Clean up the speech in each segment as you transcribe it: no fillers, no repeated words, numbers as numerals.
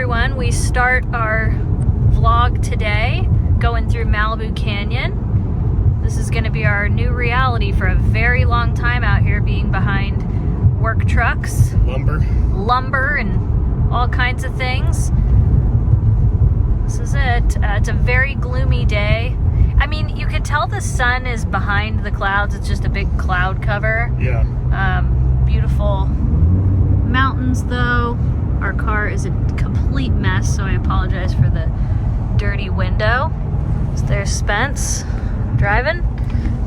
everyone. We start our vlog today going through Malibu Canyon. This is going to be our new reality for a very long time out here, being behind work trucks, lumber and all kinds of things. This is it. It's a very gloomy day. I mean, you could tell the sun is behind the clouds. It's just a big cloud cover. Yeah. Beautiful mountains though. Our car is a complete mess, so I apologize for the dirty window. So there's Spence driving.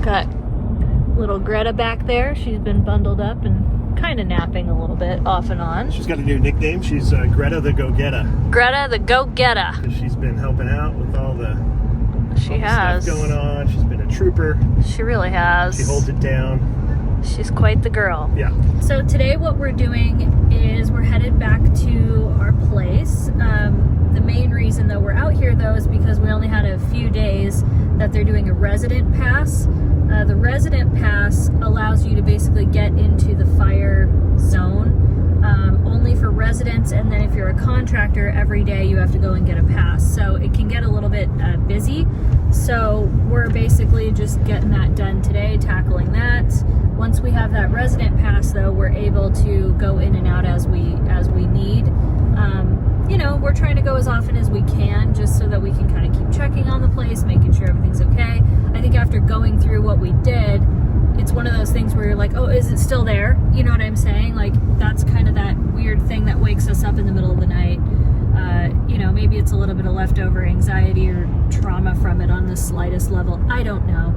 Got little Greta back there. She's been bundled up and kind of napping a little bit off and on. She's got a new nickname. She's Greta the Go-Getta. Greta the Go-Getta. She's been helping out with all the stuff going on. She's been a trooper. She really has. She holds it down. She's quite the girl. Yeah. So today what we're doing is we're headed back to our place. The main reason that we're out here though is because we only had a few days that they're doing a resident pass. The resident pass allows you to basically get into the fire zone only for residents, and then if you're a contractor, every day you have to go and get a pass. So it can get a little bit busy. So we're basically just getting that done today, tackling that. Once we have that resident pass though, we're able to go in and out as we need. You know, we're trying to go as often as we can just so that we can kind of keep checking on the place, making sure everything's okay. I think after going through what we did, it's one of those things where you're like, oh, is it still there? You know what I'm saying? Like, that's kind of that weird thing that wakes us up in the middle of the night. You know, maybe it's a little bit of leftover anxiety or trauma from it on the slightest level. I don't know.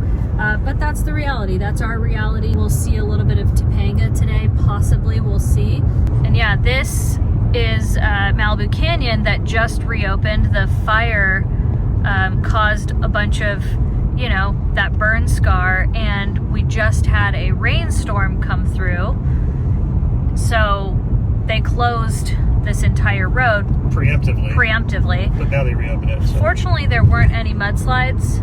But that's the reality. That's our reality. We'll see a little bit of Topanga today, possibly. We'll see. And yeah, this is Malibu Canyon that just reopened. The fire caused a bunch of, you know, that burn scar, and we just had a rainstorm come through, so they closed this entire road preemptively. But now they reopen it. So. Fortunately, there weren't any mudslides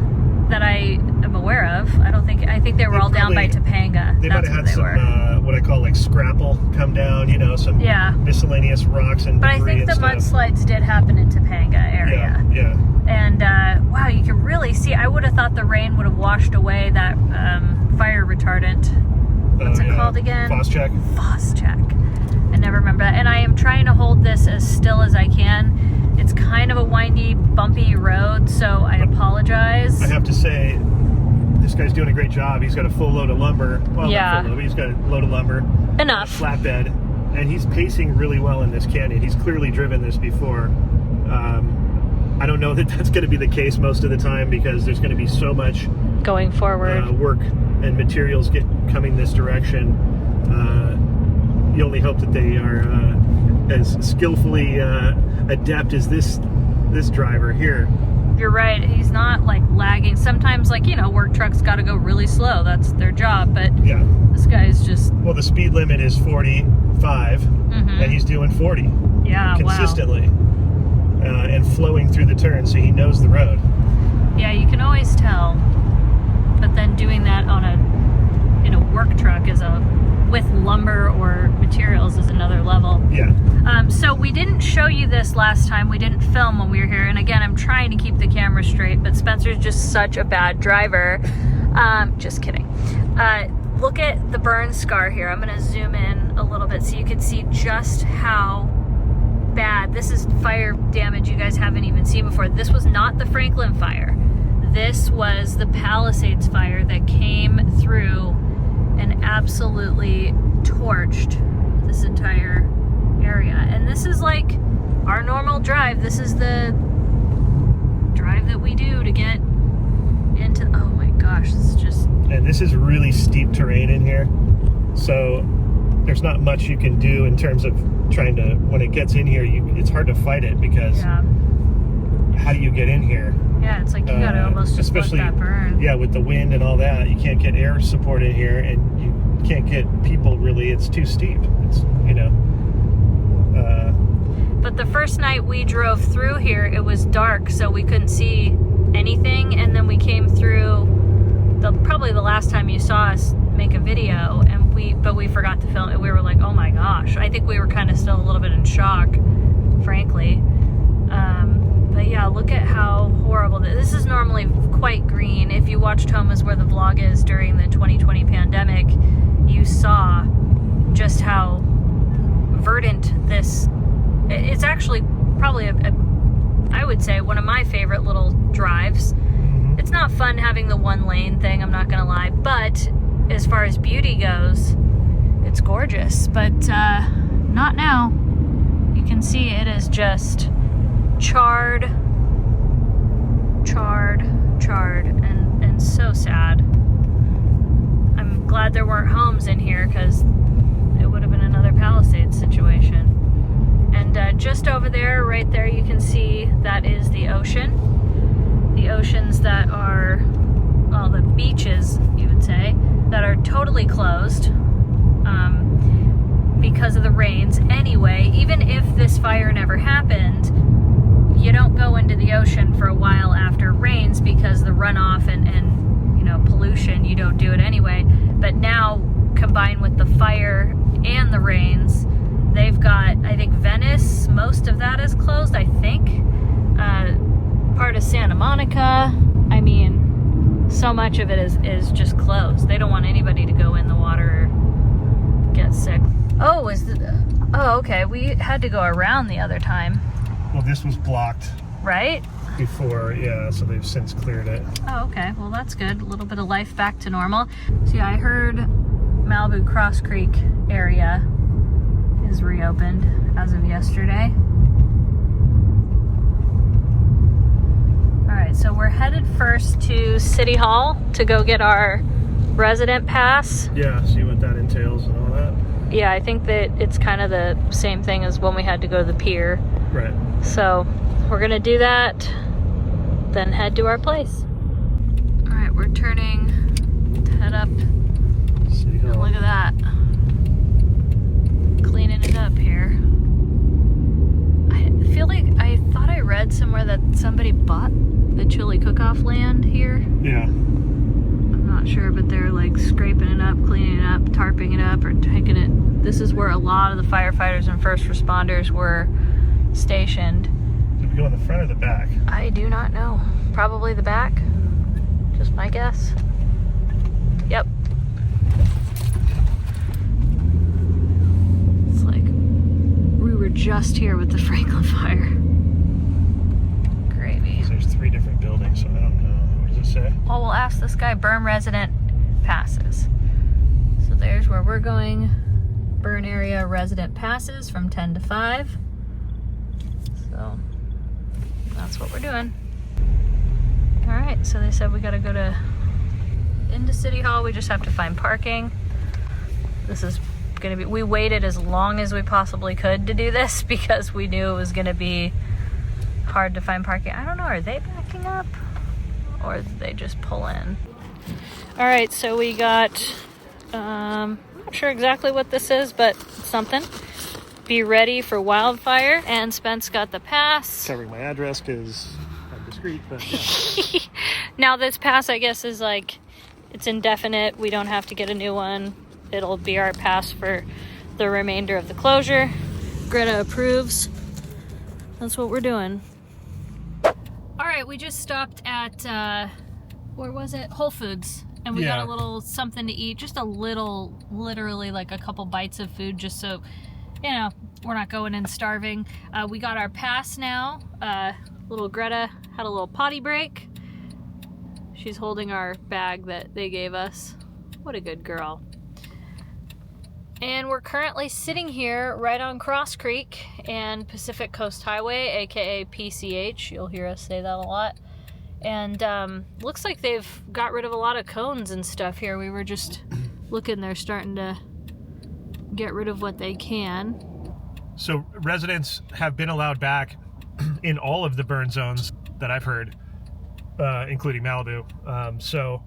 that I am aware of. I think they were all down by Topanga. They might have had some what I call like scrapple come down, you know, some miscellaneous rocks and debris. But I think the mudslides did happen in Topanga area. Yeah. And wow, you can really see. I would have thought the rain would have washed away that fire retardant. What's it called again? Phos-Chek. Phos-Chek. I never remember that. And I am trying to hold this as still as I can. It's kind of a windy, bumpy road, so I apologize. I have to say, this guy's doing a great job. He's got a full load of lumber. Well, not full load, but he's got a load of lumber. Enough. A flatbed. And he's pacing really well in this canyon. He's clearly driven this before. I don't know that that's going to be the case most of the time because there's going to be so much going forward work and materials coming this direction. You only hope that they are as skillfully adept as this driver here. You're right. He's not like lagging. Sometimes, like, you know, work trucks got to go really slow. That's their job. But yeah, this guy's just. Well, the speed limit is 45, and he's doing 40. Yeah, consistently. Wow. And flowing through the turn, so he knows the road. Yeah, you can always tell. But then doing that in a work truck with lumber or materials is another level. Yeah. So we didn't show you this last time. We didn't film when we were here. And again, I'm trying to keep the camera straight, but Spencer's just such a bad driver. Just kidding. Look at the burn scar here. I'm going to zoom in a little bit so you can see just how bad. This is fire damage you guys haven't even seen before. This was not the Franklin fire. This was the Palisades fire that came through and absolutely torched this entire area. And this is like our normal drive. This is the drive that we do to get into, oh my gosh, this is just. And this is really steep terrain in here. So there's not much you can do in terms of trying to, when it gets in here, it's hard to fight it because how do you get in here? Yeah, it's like you gotta almost just let that burn. Yeah, with the wind and all that, you can't get air support in here, and you can't get people really. It's too steep. It's, you know. But the first night we drove through here, it was dark, so we couldn't see anything, and then we came through. Probably the last time you saw us make a video, and we forgot to film it. We were like, oh my gosh. I think we were kind of still a little bit in shock, frankly. But yeah, look at how horrible this is. Normally quite green. If you watched Home is Where the Vlog Is during the 2020 pandemic, you saw just how verdant this. It's actually probably I would say one of my favorite little drives. It's not fun having the one lane thing, I'm not gonna lie, but as far as beauty goes, it's gorgeous. But not now. You can see it is just charred, and so sad. I'm glad there weren't homes in here, because it would have been another Palisades situation. And just over there, right there, you can see that is the ocean. The oceans that are, well, the beaches, you would say, that are totally closed because of the rains. Anyway, even if this fire never happened, you don't go into the ocean for a while after it rains, because the runoff and you know, pollution, you don't do it anyway. But now, combined with the fire and the rains, they've got, I think, Venice, most of that is closed, I think. Part of Santa Monica. I mean, so much of it is just closed. They don't want anybody to go in the water or get sick. Oh, okay. We had to go around the other time. Well, this was blocked. Right? Before, yeah, so they've since cleared it. Oh, okay. Well, that's good. A little bit of life back to normal. So yeah, I heard Malibu Cross Creek area is reopened as of yesterday. Alright, so we're headed first to City Hall to go get our resident pass. Yeah, see what that entails and all that. Yeah, I think that it's kind of the same thing as when we had to go to the pier. Right. So we're gonna do that, then head to our place. Alright, we're turning to head up. City Hall. And look at that. Cleaning it up here. I feel like I thought I read somewhere that somebody bought the chili cook-off land here. Yeah. I'm not sure, but they're like scraping it up, cleaning it up, tarping it up, or taking it. This is where a lot of the firefighters and first responders were stationed. Did we go in the front or the back? I do not know. Probably the back. Just my guess. Yep. It's like we were just here with the Franklin fire. Gravy. There's 3 different buildings, so I don't know. What does it say? Well, we'll ask this guy. Burn resident passes. So there's where we're going. Burn area resident passes from 10 to 5. So that's what we're doing. All right, so they said we got to go into City Hall. We just have to find parking. This is gonna be, we waited as long as we possibly could to do this because we knew it was gonna be hard to find parking. I don't know, are they backing up or did they just pull in? All right, so we got, I'm not sure exactly what this is, but something. Be ready for wildfire. And Spence got the pass. Covering my address because I'm discreet, but yeah. Now this pass, I guess, is like, it's indefinite. We don't have to get a new one. It'll be our pass for the remainder of the closure. Greta approves. That's what we're doing. All right, we just stopped at, where was it? Whole Foods. And we got a little something to eat. Just a little, literally like a couple bites of food just so, you know, we're not going in starving. We got our pass now. Little Greta had a little potty break. She's holding our bag that they gave us. What a good girl. And we're currently sitting here right on Cross Creek and Pacific Coast Highway, aka PCH. You'll hear us say that a lot. And looks like they've got rid of a lot of cones and stuff here. We were just looking, they're starting to get rid of what they can. So residents have been allowed back in all of the burn zones that I've heard, including Malibu. So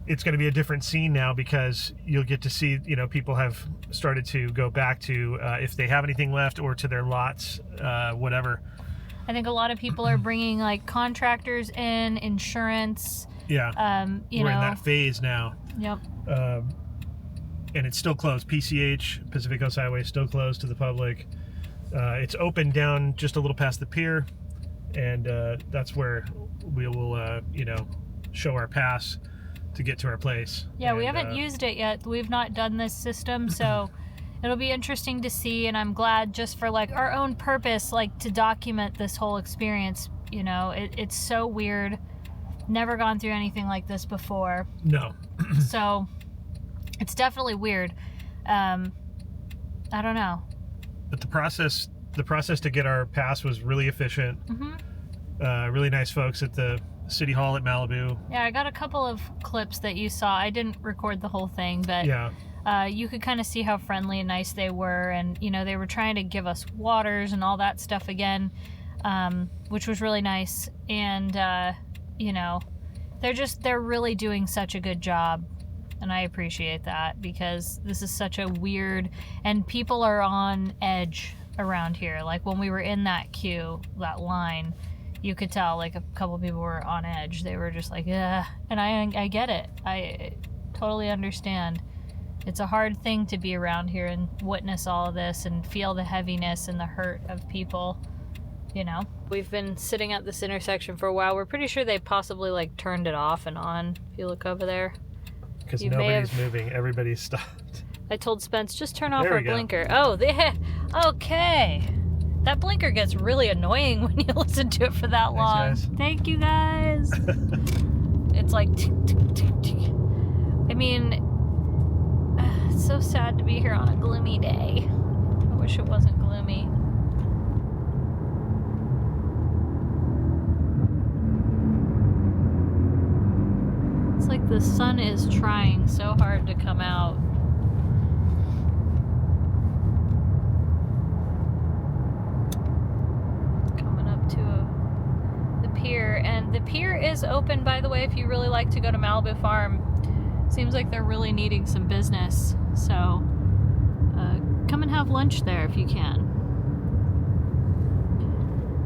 it's going to be a different scene now because you'll get to see, you know, people have started to go back to if they have anything left or to their lots, whatever. I think a lot of people are bringing like contractors in, insurance. Yeah. You We're know, in that phase now. Yep. And it's still closed. PCH, Pacific Coast Highway, is still closed to the public. It's open down just a little past the pier, and that's where we will, you know, show our pass to get to our place. Yeah, and, we haven't used it yet. We've not done this system, so it'll be interesting to see, and I'm glad just for like our own purpose, like to document this whole experience. You know, it's so weird. Never gone through anything like this before. No. So it's definitely weird. I don't know. But the process to get our pass was really efficient. Really nice folks at the City Hall at Malibu. Yeah, I got a couple of clips that you saw. I didn't record the whole thing, but yeah. You could kind of see how friendly and nice they were, and you know, they were trying to give us waters and all that stuff again, which was really nice. And you know, they're really doing such a good job, and I appreciate that, because this is such a weird, and people are on edge around here. Like when we were in that queue, that line, you could tell like a couple people were on edge. They were just like, ugh. And I get it. I totally understand. It's a hard thing to be around here and witness all of this and feel the heaviness and the hurt of people, you know. We've been sitting at this intersection for a while. We're pretty sure they possibly like turned it off and on. If you look over there. Because nobody's moving. Everybody's stopped. I told Spence, just turn off There our we go. blinker. Oh, okay. That blinker gets really annoying when you listen to it for that long. Thanks, guys. Thank you, guys. It's like tick, tick, tick, tick. I mean, it's so sad to be here on a gloomy day. I wish it wasn't gloomy. It's like the sun is trying so hard to come out. Coming up to the pier, and the pier is open, by the way, if you really like to go to Malibu Farm. Seems like they're really needing some business, so come and have lunch there if you can.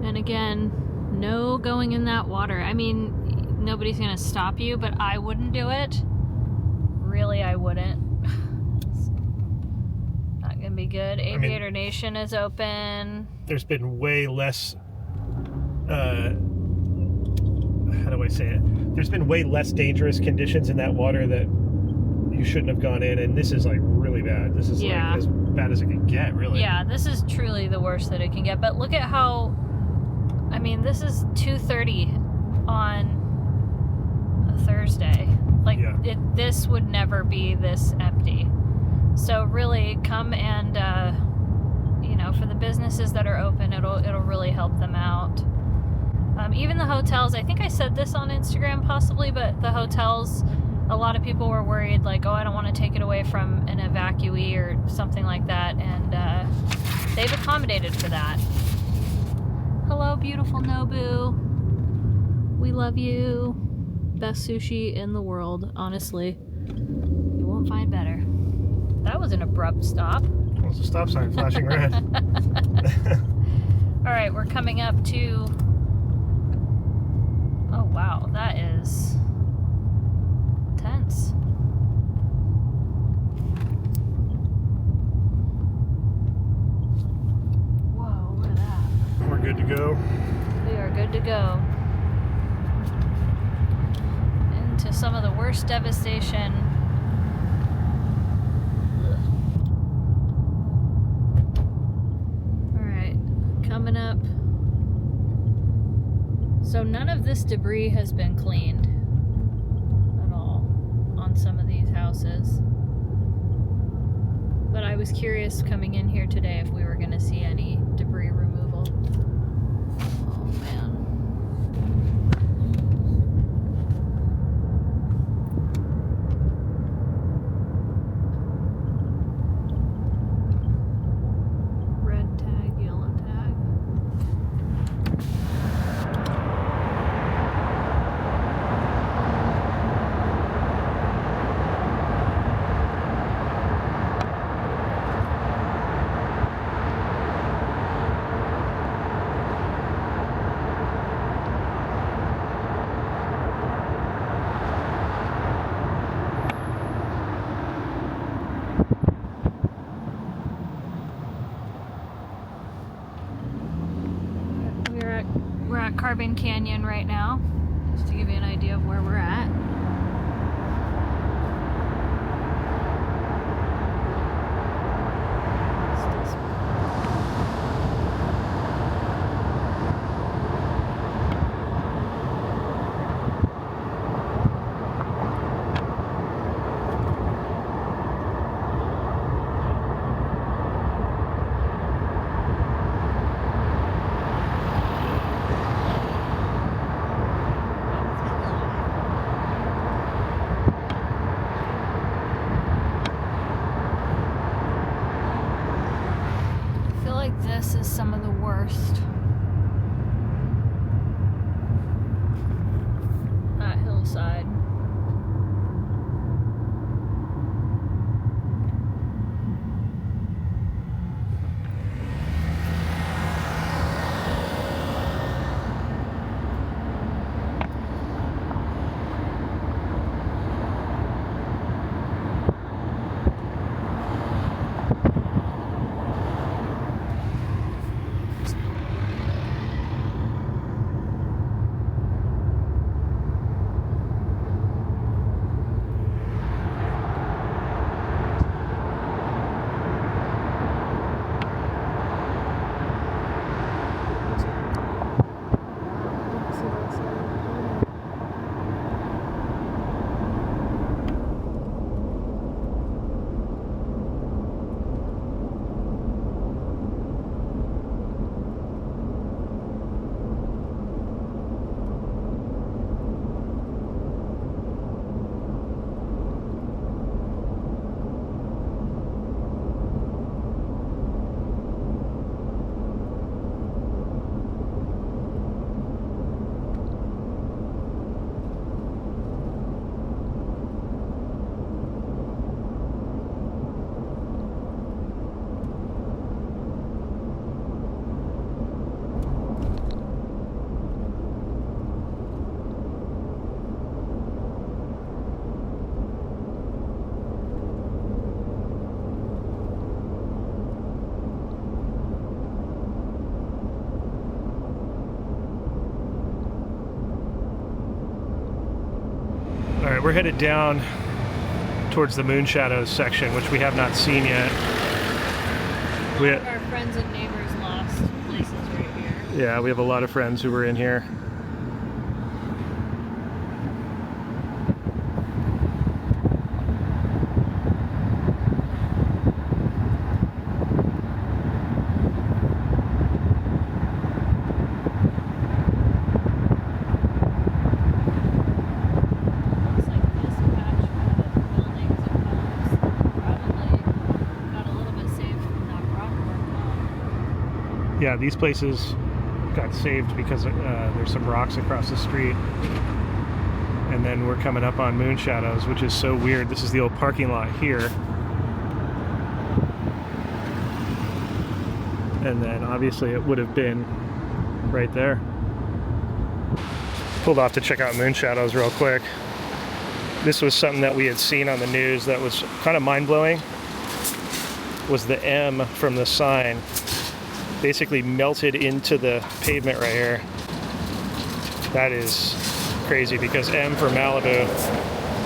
And again, no going in that water. I mean, nobody's gonna stop you, but I wouldn't do it. Really, I wouldn't. It's not gonna be good. Aviator Nation is open. There's been way less, how do I say it? There's been way less dangerous conditions in that water that you shouldn't have gone in, and this is like really bad. This is like as bad as it can get, really. Yeah, this is truly the worst that it can get. But look at how, I mean, this is 2:30 on a Thursday. Like, this would never be this empty. So really, come and, you know, for the businesses that are open, it'll really help them out. Even the hotels, I think I said this on Instagram possibly, but the hotels, a lot of people were worried, like, oh, I don't want to take it away from an evacuee or something like that, and they've accommodated for that. Hello, beautiful Nobu. We love you. Best sushi in the world, honestly. You won't find better. That was an abrupt stop. Well, it's a stop sign flashing red. All right, we're coming up to... Oh, wow, that is tense. Whoa, look at that. We're good to go. We are good to go. Into some of the worst devastation. Alright, coming up. So none of this debris has been cleaned at all on some of these houses. But I was curious coming in here today if we were going to see any debris removal. Oh man. Red tag, yellow tag. at Carbon Canyon right now, just to give you an idea of where we're at. This is some of the worst. That hillside. We're headed down towards the Moonshadows section, which we have not seen yet. All of our friends and neighbors lost places right here. Yeah, we have a lot of friends who were in here. Yeah, these places got saved because there's some rocks across the street. And then we're coming up on Moonshadows, which is so weird. This is the old parking lot here. And then obviously it would have been right there. Pulled off to check out Moonshadows real quick. This was something that we had seen on the news that was kind of mind-blowing. Was the M from the sign basically melted into the pavement right here. That is crazy because M for Malibu,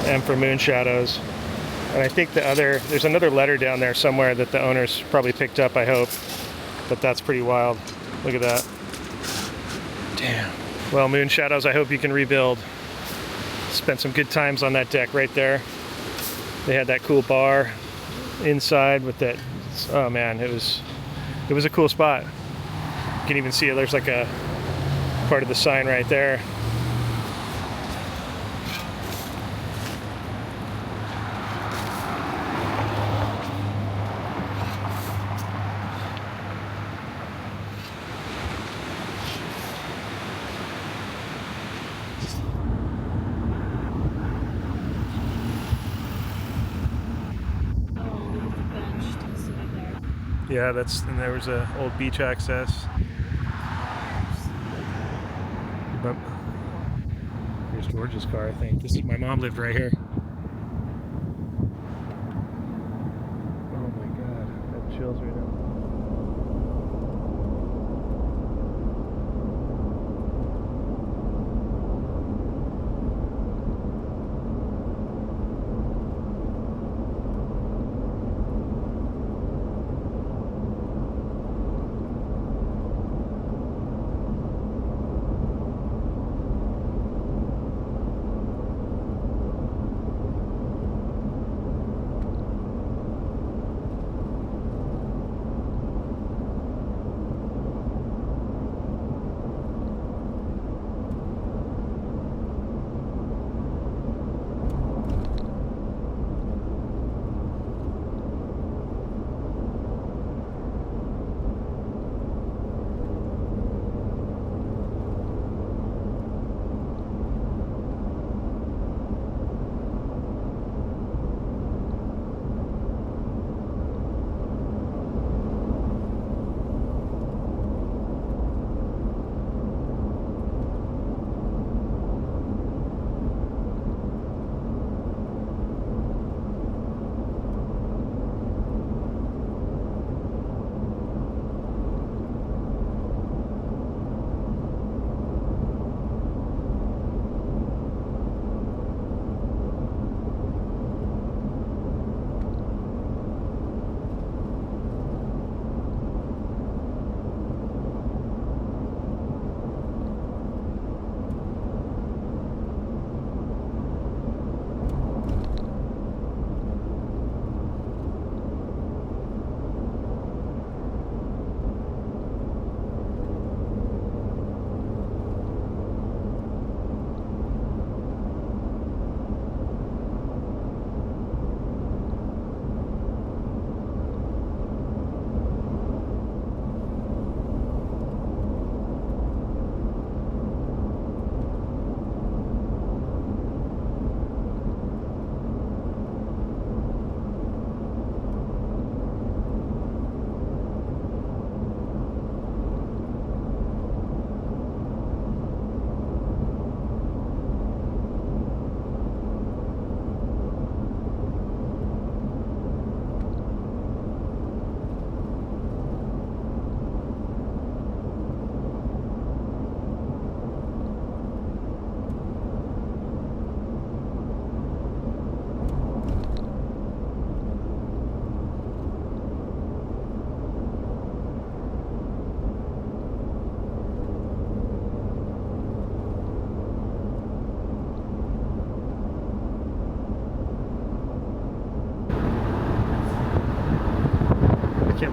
M for Moonshadows. And I think there's another letter down there somewhere that the owners probably picked up, I hope. But that's pretty wild. Look at that. Damn. Well, Moonshadows, I hope you can rebuild. Spent some good times on that deck right there. They had that cool bar inside with that. Oh man, it was a cool spot. You can even see there's like a part of the sign right there. Yeah, and there was a old beach access. Here's George's car, I think. My mom lived right here. Oh my God, I have chills right now.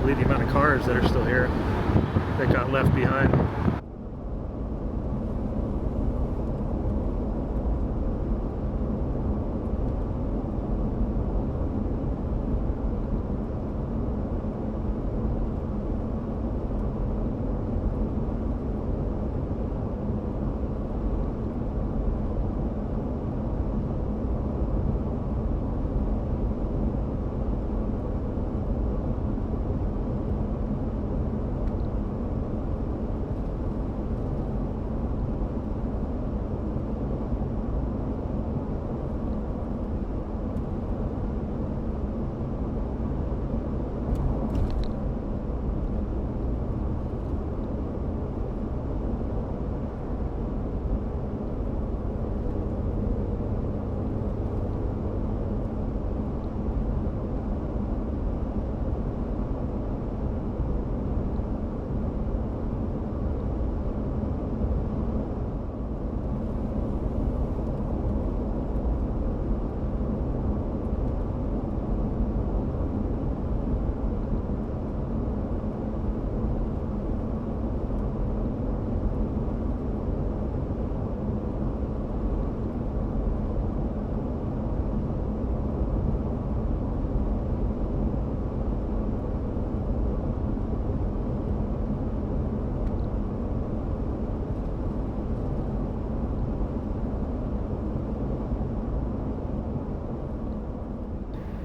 believe the amount of cars that are still here that got left behind.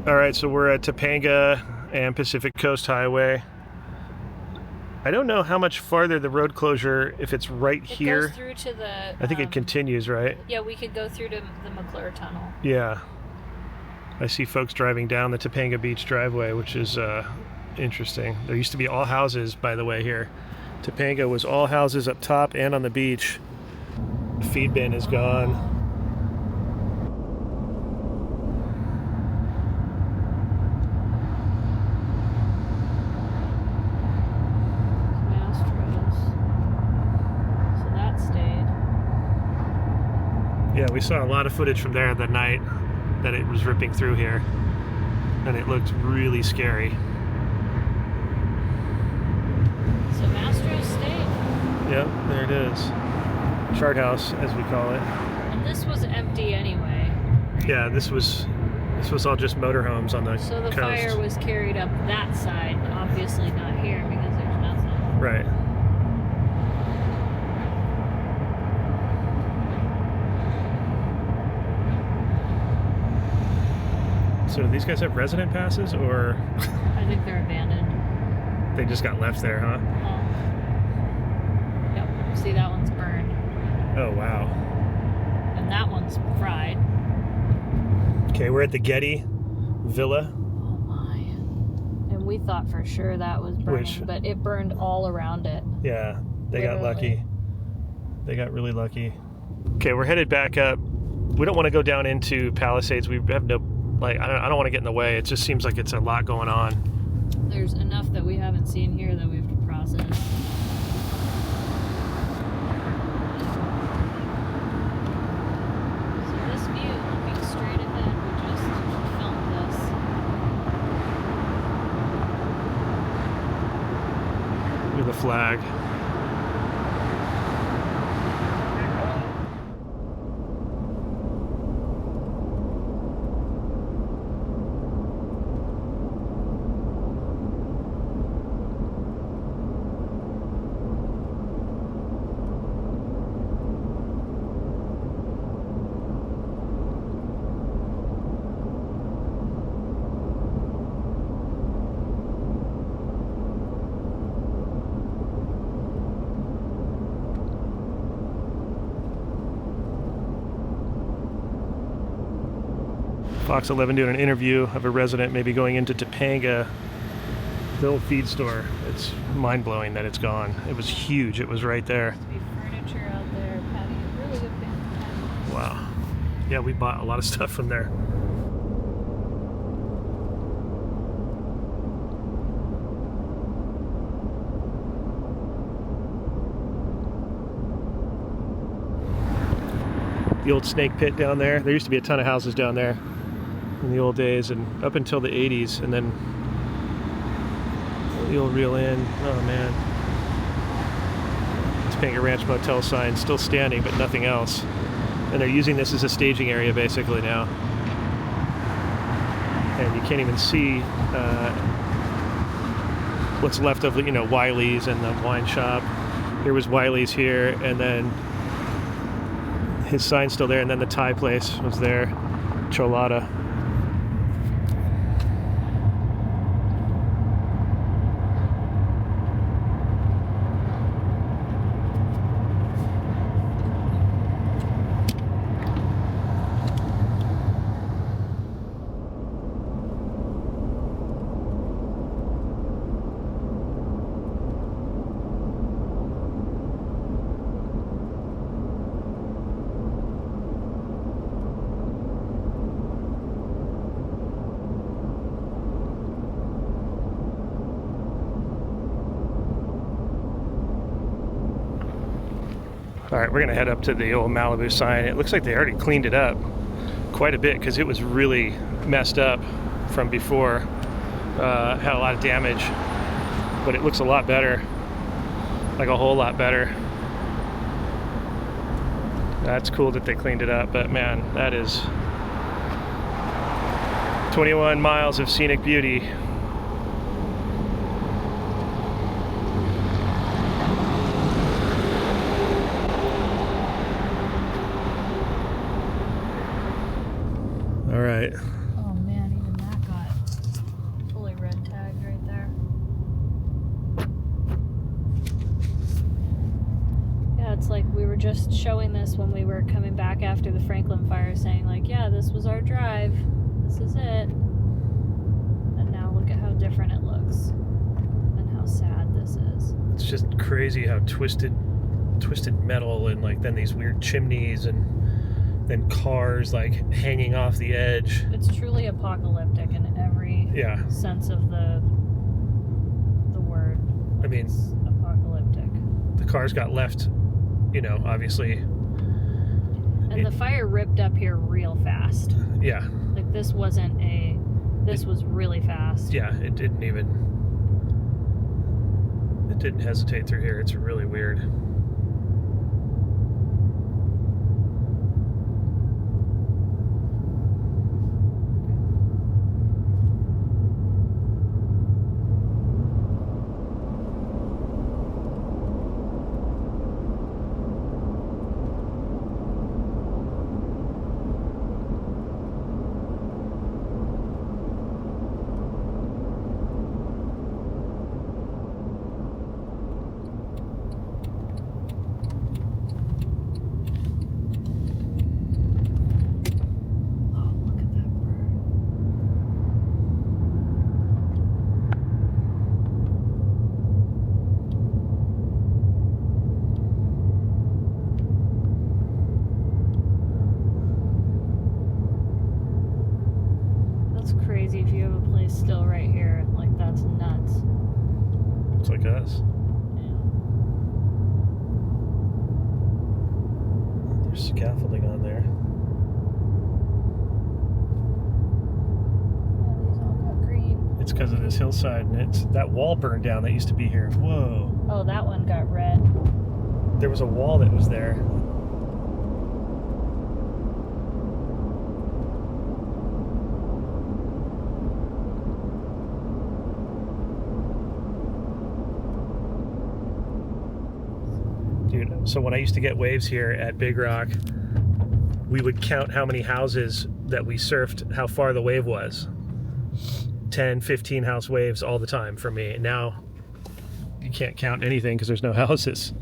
All right, so we're at Topanga and Pacific Coast Highway. I don't know how much farther the road closure, if it's right here. It goes through to the... I think it continues, right? Yeah, we could go through to the McClure Tunnel. Yeah. I see folks driving down the Topanga Beach driveway, which is interesting. There used to be all houses, by the way, here. Topanga was all houses up top and on the beach. The feed bin is gone. Yeah, we saw a lot of footage from there the night that it was ripping through here, and it looked really scary. So Mastro's stayed. Yep, there it is. Chart house, as we call it. And this was empty anyway. Right? Yeah, this was all just motorhomes on the coast. So the fire was carried up that side, obviously not here because there's nothing. Right. So do these guys have resident passes, or? I think they're abandoned. They just got left there, huh? Yep. See, that one's burned. Oh, wow. And that one's fried. Okay, we're at the Getty Villa. Oh my. And we thought for sure that was burning, but it burned all around it. Yeah, they got lucky. They got really lucky. Okay, we're headed back up. We don't want to go down into Palisades. We have no... I don't want to get in the way. It just seems like it's a lot going on. There's enough that we haven't seen here that we have to process. So this view, looking straight ahead, we just filmed this. With a flag. Fox 11 doing an interview of a resident maybe going into Topanga, the old feed store. It's mind-blowing that it's gone. It was huge. It was right there. There used to be furniture out there, patio, really good patio. Wow. Yeah, we bought a lot of stuff from there. The old snake pit down there. There used to be a ton of houses down there in the old days and up until the 80s, and then You'll reel in. Oh man. Topanga Ranch Motel sign still standing, but nothing else. And they're using this as a staging area basically now. And you can't even see what's left of, you know, Wiley's and the wine shop. Here was Wiley's here, and then his sign's still there, and then the Thai place was there, Cholada. All right, we're gonna head up to the old Malibu sign. It looks like they already cleaned it up quite a bit because it was really messed up from before. Had a lot of damage, but it looks a lot better, like a whole lot better. That's cool that they cleaned it up, but man, that is 21 miles of scenic beauty. All right. Oh man, even that got fully red tagged right there. Yeah, it's like we were just showing this when we were coming back after the Franklin fire, saying like, yeah, this was our drive. This is it. And now look at how different it looks and how sad this is. It's just crazy how twisted metal, and like then these weird chimneys and then cars like hanging off the edge. It's truly apocalyptic in every sense of the word. I mean, it's apocalyptic. The cars got left, you know, obviously. And the fire ripped up here real fast. Yeah. Like this wasn't this was really fast. Yeah, it didn't hesitate through here. It's really weird. If you have a place still right here, like that's nuts. It's like us. Yeah. There's scaffolding on there. Yeah, these all got green. It's because of this hillside, and it's that wall burned down that used to be here. Whoa. Oh, that one got red. There was a wall that was there. Dude, so when I used to get waves here at Big Rock, we would count how many houses that we surfed, how far the wave was. 10, 15 house waves all the time for me. And now you can't count anything because there's no houses.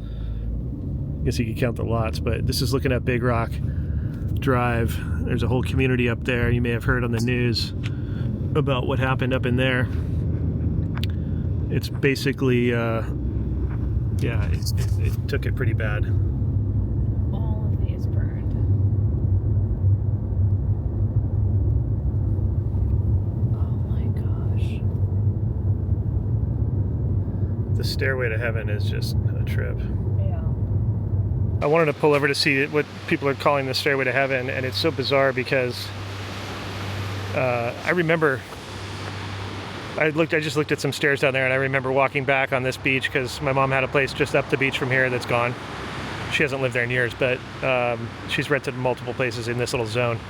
I guess you could count the lots, but this is looking at Big Rock Drive. There's a whole community up there. You may have heard on the news about what happened up in there. It's basically, yeah, it took it pretty bad. All of these burned. Oh my gosh. The stairway to heaven is just a trip. Yeah. I wanted to pull over to see what people are calling the stairway to heaven, and it's so bizarre because I remember I just looked at some stairs down there, and I remember walking back on this beach because my mom had a place just up the beach from here that's gone. She hasn't lived there in years, but she's rented multiple places in this little zone.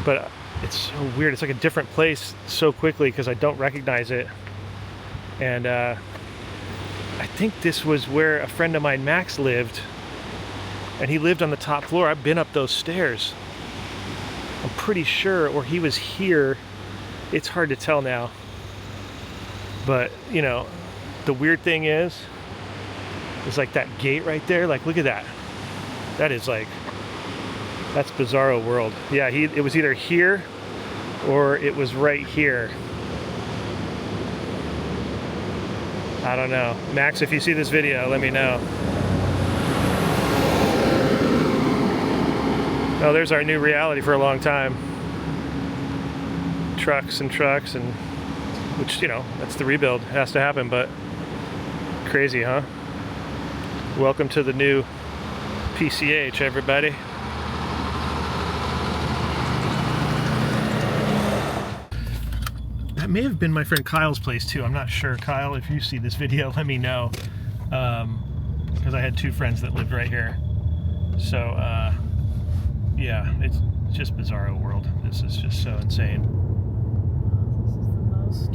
But it's so weird. It's like a different place so quickly because I don't recognize it. And I think this was where a friend of mine, Max, lived. And he lived on the top floor. I've been up those stairs. I'm pretty sure, or he was here. It's hard to tell now. But, you know, the weird thing is like that gate right there. Like, look at that. That is like, that's Bizarro World. Yeah, it was either here or it was right here. I don't know. Max, if you see this video, let me know. Oh, there's our new reality for a long time. Trucks and trucks, and which, you know, that's the rebuild. It has to happen, but crazy, huh? Welcome to the new PCH, everybody. That may have been my friend Kyle's place too. I'm not sure. Kyle, if you see this video, let me know. Because I had two friends that lived right here. So, yeah, it's just Bizarro World. This is just so insane. This is the most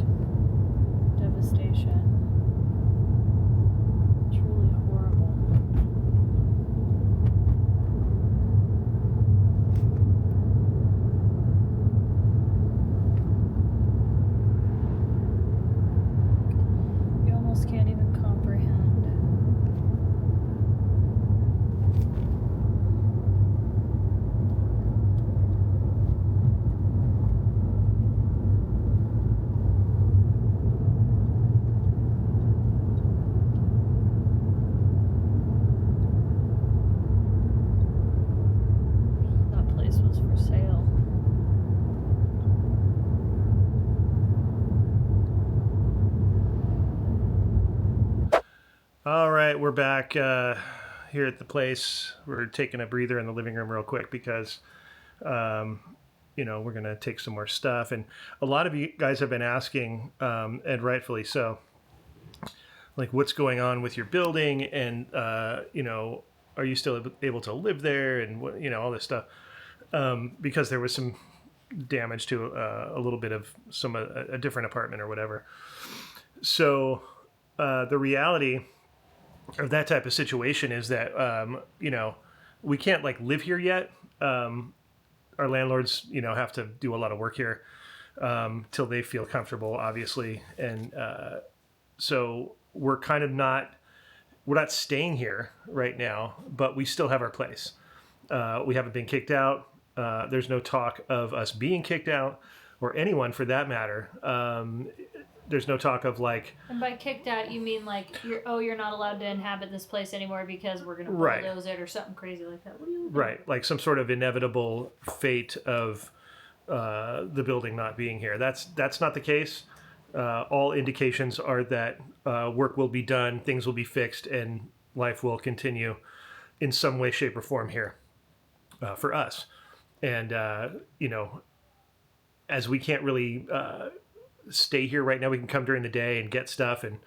devastation. Truly horrible. You almost can't even comprehend. That place was for sale. All right, we're back here at the place. We're taking a breather in the living room real quick because, you know, we're going to take some more stuff. And a lot of you guys have been asking, and rightfully so, like, what's going on with your building? And, you know, are you still able to live there? And, what, you know, all this stuff. Because there was some damage to a little bit of a different apartment or whatever. So the reality of that type of situation is that, you know, we can't like live here yet. Our landlords, you know, have to do a lot of work here till they feel comfortable, obviously. And so we're kind of we're not staying here right now, but we still have our place. We haven't been kicked out. There's no talk of us being kicked out, or anyone for that matter. There's no talk of like... And by kicked out, you mean like, you're not allowed to inhabit this place anymore because we're going to bulldoze it or something crazy like that. What do you mean? Right, like some sort of inevitable fate of the building not being here. That's not the case. All indications are that work will be done, things will be fixed, and life will continue in some way, shape, or form here for us. And, you know, as we can't really... stay here right now. We can come during the day and get stuff and,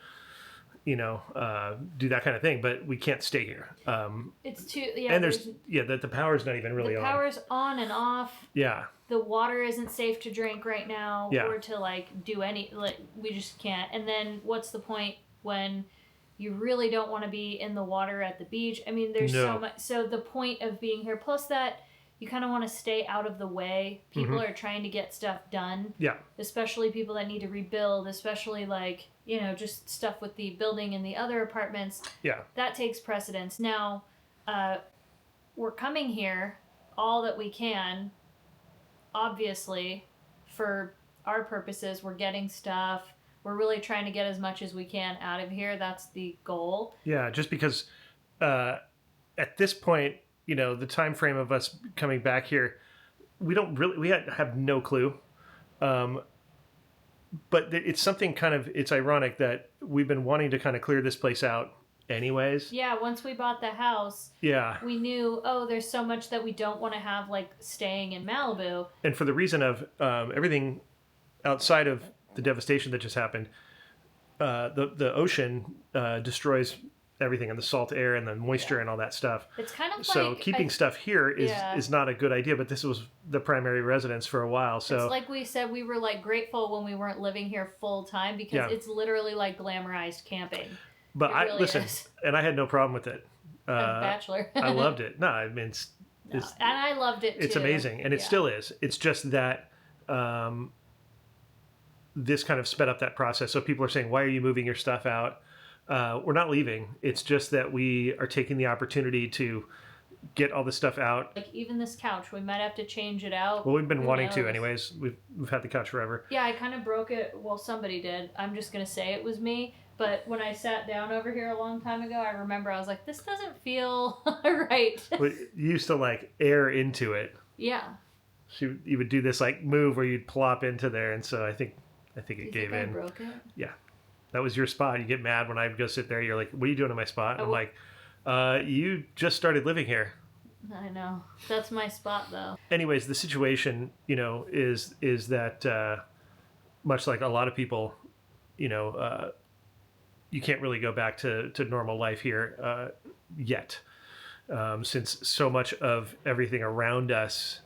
you know, do that kind of thing, but we can't stay here. It's too, yeah. And the power's not even really on. The power's on and off. Yeah. The water isn't safe to drink right now, yeah. or to like do we just can't. And then what's the point when you really don't want to be in the water at the beach? I mean, there's so much. So the point of being here, plus that you kind of want to stay out of the way. People are trying to get stuff done. Yeah. Especially people that need to rebuild, especially like, you know, just stuff with the building and the other apartments. Yeah. That takes precedence. Now, we're coming here all that we can. Obviously, for our purposes, we're getting stuff. We're really trying to get as much as we can out of here. That's the goal. Yeah, just because at this point, you know, the time frame of us coming back here, we have no clue. But it's something it's ironic that we've been wanting to kind of clear this place out anyways. Yeah, once we bought the house, we knew, there's so much that we don't want to have like staying in Malibu. And for the reason of everything outside of the devastation that just happened, the ocean destroys everything, and the salt air and the moisture and all that stuff. It's kind of so like keeping stuff here is not a good idea. But this was the primary residence for a while. So it's like we said, we were like grateful when we weren't living here full time because it's literally like glamorized camping. But and I had no problem with it. Bachelor. I loved it. No, I mean, and I loved it too. It's amazing, and it still is. It's just that this kind of sped up that process. So people are saying, "Why are you moving your stuff out?" We're not leaving. It's just that we are taking the opportunity to get all this stuff out. Like even this couch, we might have to change it out. Well, we've been wanting to anyways. We've had the couch forever. Yeah, I kind of broke it. Well, somebody did. I'm just going to say it was me. But when I sat down over here a long time ago, I remember I was like, this doesn't feel right. But you used to like air into it. Yeah. So you would do this like move where you'd plop into there. And so I think it gave in. I broke it? Yeah. That was your spot. You get mad when I would go sit there. You're like, what are you doing in my spot? I'm like, you just started living here. I know. That's my spot, though. Anyways, the situation, is that much like a lot of people, you can't really go back to normal life here yet, since so much of everything around us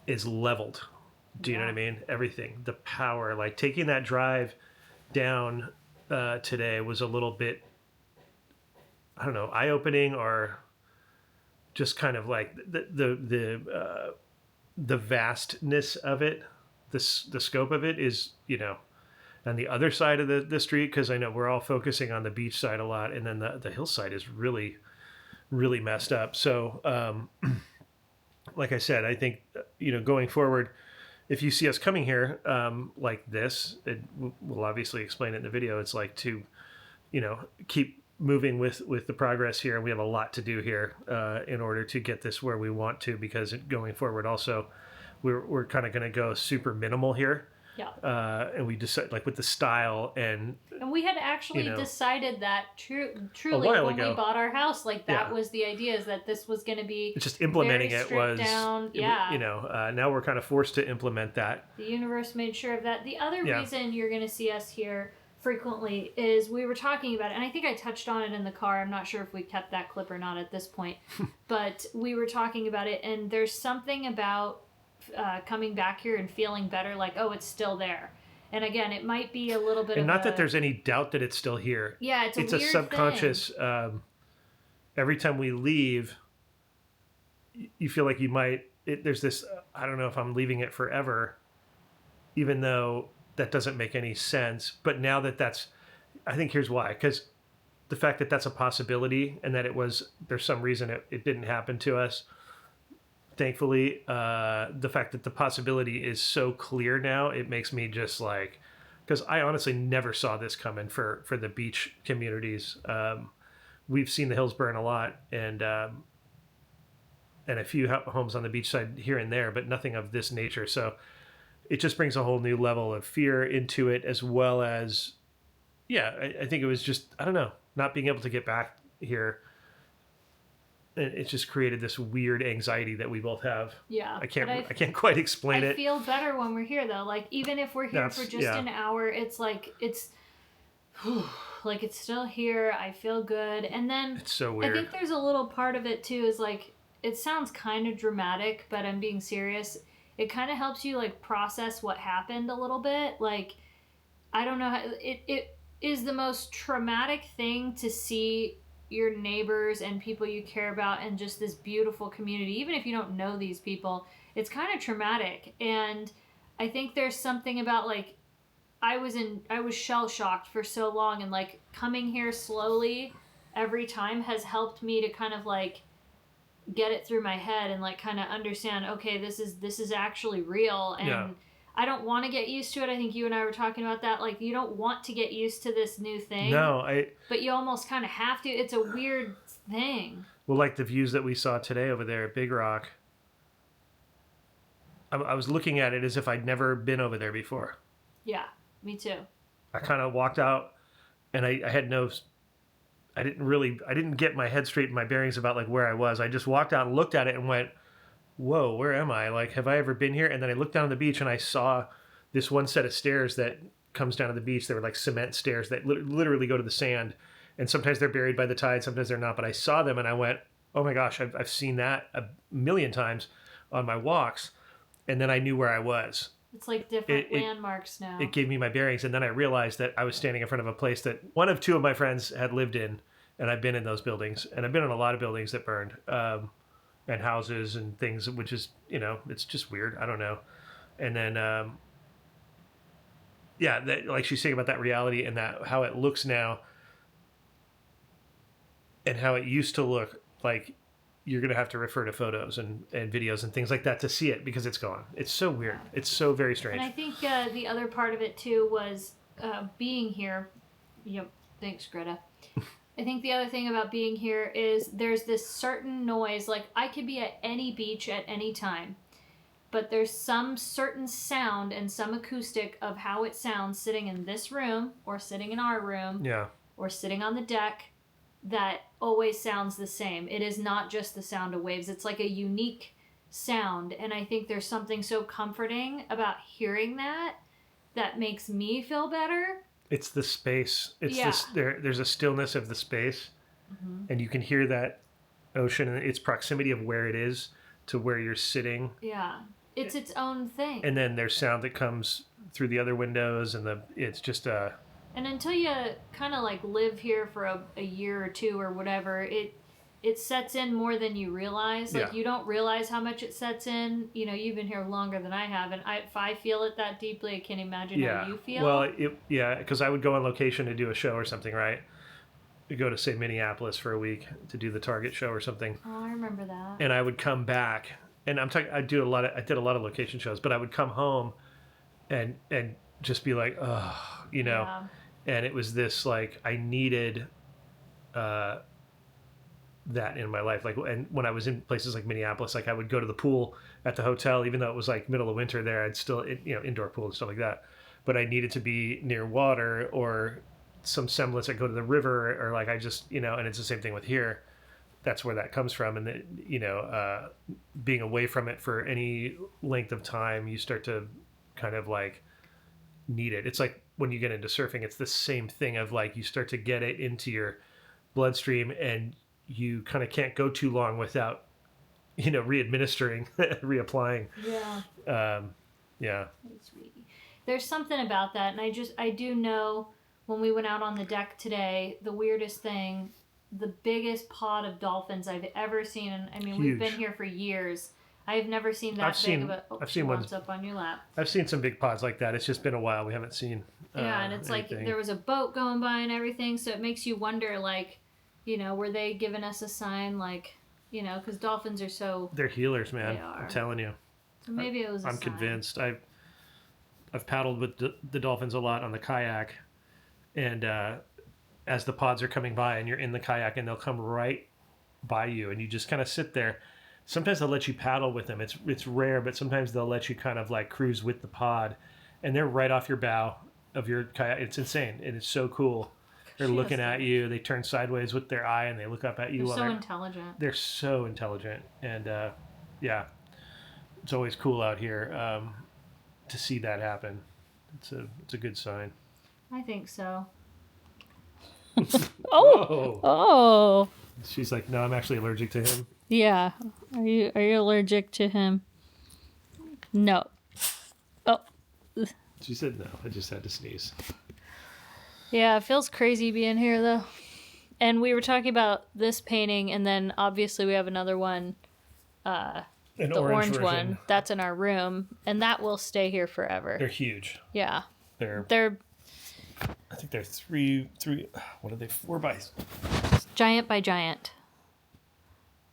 is leveled. Do you know what I mean? Everything. The power. Like taking that drive down today was a little bit, I don't know, eye-opening, or just kind of like the vastness of it, the scope of it is, on the other side of the street, because I know we're all focusing on the beach side a lot, and then the hillside is really, really messed up. So, like I said, I think, going forward, if you see us coming here like this, we'll obviously explain it in the video. It's like to, keep moving with the progress here. We have a lot to do here in order to get this where we want to, because going forward also, we're kind of going to go super minimal here. Yeah. And we decided, like, with the style and we had actually decided that truly when we bought our house, like that was the idea, is that this was going to be just implementing it was down. Now we're kind of forced to implement that. The universe made sure of that. The other reason you're going to see us here frequently is we were talking about it, and I think I touched on it in the car. I'm not sure if we kept that clip or not at this point, but we were talking about it, and there's something about coming back here and feeling better, like, oh, it's still there. And again, it might be a little bit not that there's any doubt that it's still here. Yeah, it's a weird subconscious thing. Every time we leave, you feel like you might, there's this, I don't know if I'm leaving it forever, even though that doesn't make any sense. But now that's, I think here's why. Because the fact that that's a possibility, and that there's some reason it didn't happen to us, thankfully, the fact that the possibility is so clear now, it makes me just like, because I honestly never saw this coming for the beach communities. We've seen the hills burn a lot, and a few homes on the beach side here and there, but nothing of this nature. So it just brings a whole new level of fear into it, as well as, I think it was just, I don't know, not being able to get back here. It just created this weird anxiety that we both have. Yeah. I can't quite explain it. I feel better when we're here, though. Like, even if we're here for just an hour, it's like, it's still here. I feel good. And then it's so weird. I think there's a little part of it too, is like, it sounds kind of dramatic, but I'm being serious. It kind of helps you like process what happened a little bit. Like, I don't know how, it is the most traumatic thing to see your neighbors and people you care about and just this beautiful community. Even if you don't know these people, it's kind of traumatic. And I think there's something about, like, I was shell shocked for so long, and like coming here slowly every time has helped me to kind of like get it through my head and like kind of understand, okay, this is actually real. And I don't want to get used to it. I think you and I were talking about that. Like, you don't want to get used to this new thing. No, but you almost kind of have to. It's a weird thing. Well, like the views that we saw today over there at Big Rock, I was looking at it as if I'd never been over there before. Yeah, me too. I kind of walked out, and I didn't get my head straight in my bearings about like where I was. I just walked out and looked at it and went, whoa, where am I? Like, have I ever been here? And then I looked down on the beach and I saw this one set of stairs that comes down to the beach. They were like cement stairs that literally go to the sand. And sometimes they're buried by the tide, sometimes they're not. But I saw them and I went, oh my gosh, I've seen that a million times on my walks. And then I knew where I was. It's like different landmarks now. It gave me my bearings. And then I realized that I was standing in front of a place that one of two of my friends had lived in. And I've been in those buildings. And I've been in a lot of buildings that burned. And houses and things, which is, it's just weird. I don't know. And then, like she's saying about that reality and that how it looks now and how it used to look, like you're going to have to refer to photos and videos and things like that to see it because it's gone. It's so weird. It's so very strange. And I think the other part of it too was being here. Yep. Thanks, Greta. I think the other thing about being here is there's this certain noise. Like I could be at any beach at any time, but there's some certain sound and some acoustic of how it sounds sitting in this room or sitting in our room or sitting on the deck that always sounds the same. It is not just the sound of waves. It's like a unique sound. And I think there's something so comforting about hearing that makes me feel better. It's the space. It's this. There's a stillness of the space, and you can hear that ocean and its proximity of where it is to where you're sitting. Yeah, it's its own thing. And then there's sound that comes through the other windows, and it's just a. And until you kind of like live here for a year or two or whatever, it sets in more than you realize. Like you don't realize how much it sets in. You've been here longer than I have, and if I feel it that deeply, I can't imagine how you feel. Well, because I would go on location to do a show or something, right? You go to say Minneapolis for a week to do the Target show or something. Oh, I remember that. And I would come back, and I did a lot of location shows, but I would come home, and just be like, oh, and it was this like I needed. That in my life, like, and when I was in places like Minneapolis, like I would go to the pool at the hotel, even though it was like middle of winter there, I'd still, indoor pool and stuff like that. But I needed to be near water or some semblance. I go to the river or like I just, and it's the same thing with here. That's where that comes from. And being away from it for any length of time, you start to kind of like need it. It's like when you get into surfing, it's the same thing of like you start to get it into your bloodstream and you kind of can't go too long without, readministering, reapplying. Yeah. There's something about that. And I do know when we went out on the deck today, the weirdest thing, the biggest pod of dolphins I've ever seen. And I mean, Huge. We've been here for years. I've never seen that big of a... I've seen ones up on your lap. I've seen some big pods like that. It's just been a while. We haven't seen and it's anything. like there was a boat going by and everything. So it makes you wonder, like, were they giving us a sign, like, because dolphins are so... They're healers, man. They are. I'm telling you. So maybe it was a I'm sign. convinced. I've paddled with the dolphins a lot on the kayak, and as the pods are coming by and you're in the kayak and they'll come right by you and you just kind of sit there. Sometimes they'll let you paddle with them. It's rare, but sometimes they'll let you kind of like cruise with the pod, and they're right off your bow of your kayak. It's insane. It is so cool. They're looking at you. They turn sideways with their eye and they look up at you. They're so intelligent. They're so intelligent. And it's always cool out here to see that happen. It's a good sign. I think so. Oh. She's like, no, I'm actually allergic to him. Yeah. Are you allergic to him? No. Oh. She said no. I just had to sneeze. Yeah, it feels crazy being here, though. And we were talking about this painting, and then obviously we have another one, the orange one. That's in our room, and that will stay here forever. They're huge. Yeah. They're I think they're three. What are they? 4x. Giant by giant.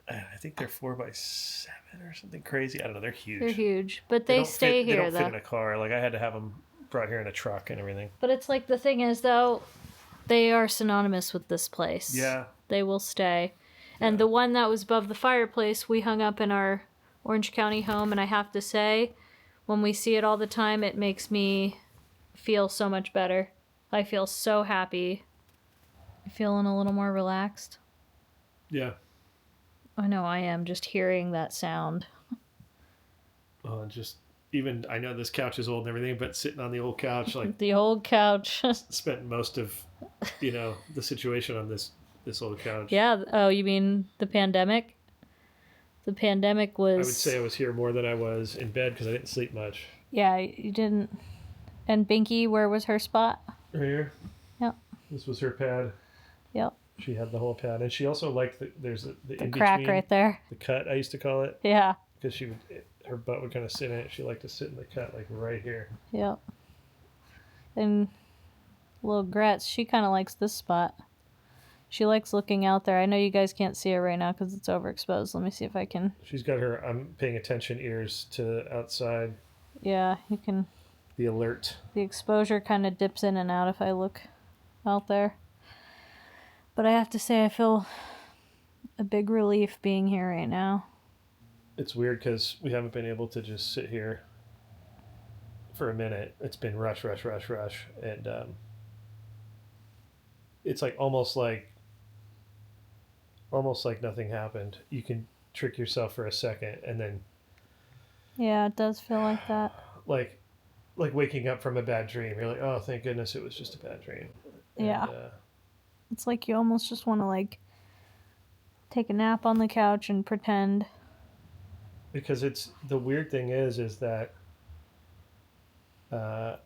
I think they're 4x7 or something crazy. I don't know. They're huge. They're huge, but they stay here. They don't fit in a car. Like I had to have them brought here in a truck and everything. But it's like the thing is though, they are synonymous with this place. Yeah. They will stay. And the one that was above the fireplace, we hung up in our Orange County home, and I have to say, when we see it all the time, it makes me feel so much better. I feel so happy. I'm feeling a little more relaxed. Yeah. I know I am, just hearing that sound. Oh, and just even I know this couch is old and everything, but sitting on the old couch, like the old couch. spent most of, the situation on this old couch. Yeah. Oh, you mean the pandemic? The pandemic was... I would say I was here more than I was in bed because I didn't sleep much. Yeah, you didn't. And Binky, where was her spot? Right here. Yep. This was her pad. Yep. She had the whole pad, and she also liked the crack right there. The cut, I used to call it. Yeah. Because her butt would kind of sit in it. She liked to sit in the cut, like right here. Yep. And little Gretz, she kind of likes this spot. She likes looking out there. I know you guys can't see her right now because it's overexposed. Let me see if I can. She's got her I'm paying attention ears to outside. Yeah, you can. The alert. The exposure kind of dips in and out if I look out there. But I have to say, I feel a big relief being here right now. It's weird because we haven't been able to just sit here for a minute. It's been rush. And it's like almost like nothing happened. You can trick yourself for a second and then... Yeah, it does feel like that. Like waking up from a bad dream. You're like, oh, thank goodness it was just a bad dream. Yeah. It's like you almost just want to like take a nap on the couch and pretend. Because it's the weird thing is that the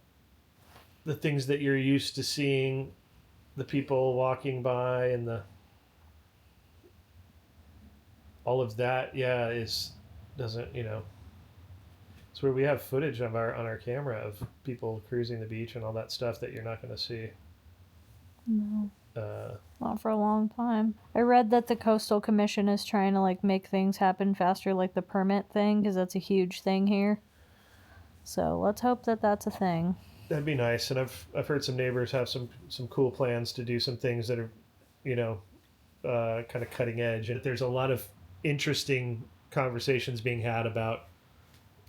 things that you're used to seeing, the people walking by and all of that, doesn't. It's where we have footage on our camera of people cruising the beach and all that stuff that you're not going to see. No. Not for a long time. I read that the Coastal Commission is trying to like make things happen faster, like the permit thing, because that's a huge thing here. So let's hope that that's a thing. That'd be nice. And I've heard some neighbors have some cool plans to do some things that are, kind of cutting edge. And there's a lot of interesting conversations being had about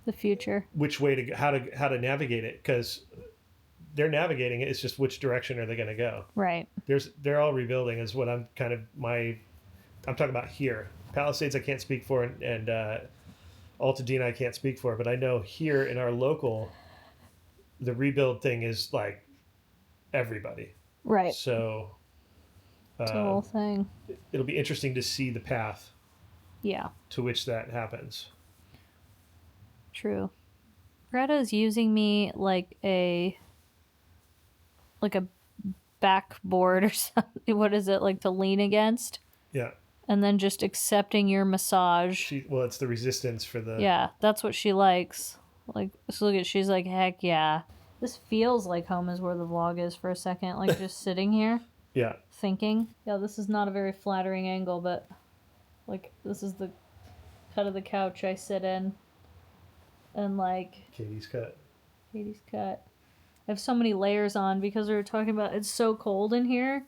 the future, which way to how to navigate it, because they're navigating it. It's just which direction are they going to go? Right. They're all rebuilding is what I'm talking about here. Palisades I can't speak for, and Altadena I can't speak for, but I know here in our local, the rebuild thing is like everybody. Right. So it's a whole thing. It'll be interesting to see the path. Yeah. To which that happens. True. Greta's using me like a backboard or something. What is it, like to lean against? Yeah. And then just accepting your massage. It's the resistance for the... Yeah, that's what she likes. Like, so look at, she's like, heck yeah. This feels like home is where the vlog is for a second. Like, just sitting here. Yeah. Thinking. Yeah, this is not a very flattering angle, but, like, this is the cut of the couch I sit in. And, like... Katie's cut. I have so many layers on because we were talking about it's so cold in here,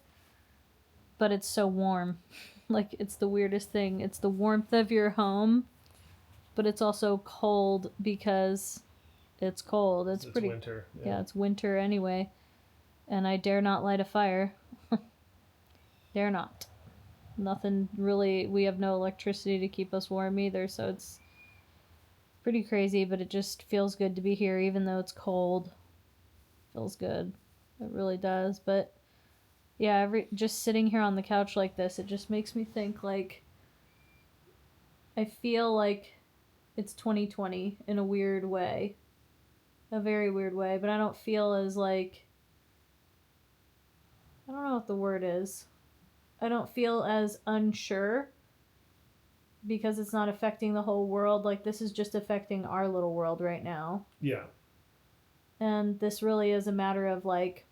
but it's so warm. Like, it's the weirdest thing. It's the warmth of your home, but it's also cold because it's cold. It's pretty winter. Yeah, it's winter anyway. And I dare not light a fire. Dare not. Nothing really, we have no electricity to keep us warm either, so it's pretty crazy, but it just feels good to be here even though it's cold. Feels good. It really does. But yeah, just sitting here on the couch like this, it just makes me think, like, I feel like it's 2020 in a weird way. A very weird way. But I don't feel as, like, I don't know what the word is. I don't feel as unsure because it's not affecting the whole world. Like, this is just affecting our little world right now. Yeah. And this really is a matter of, like,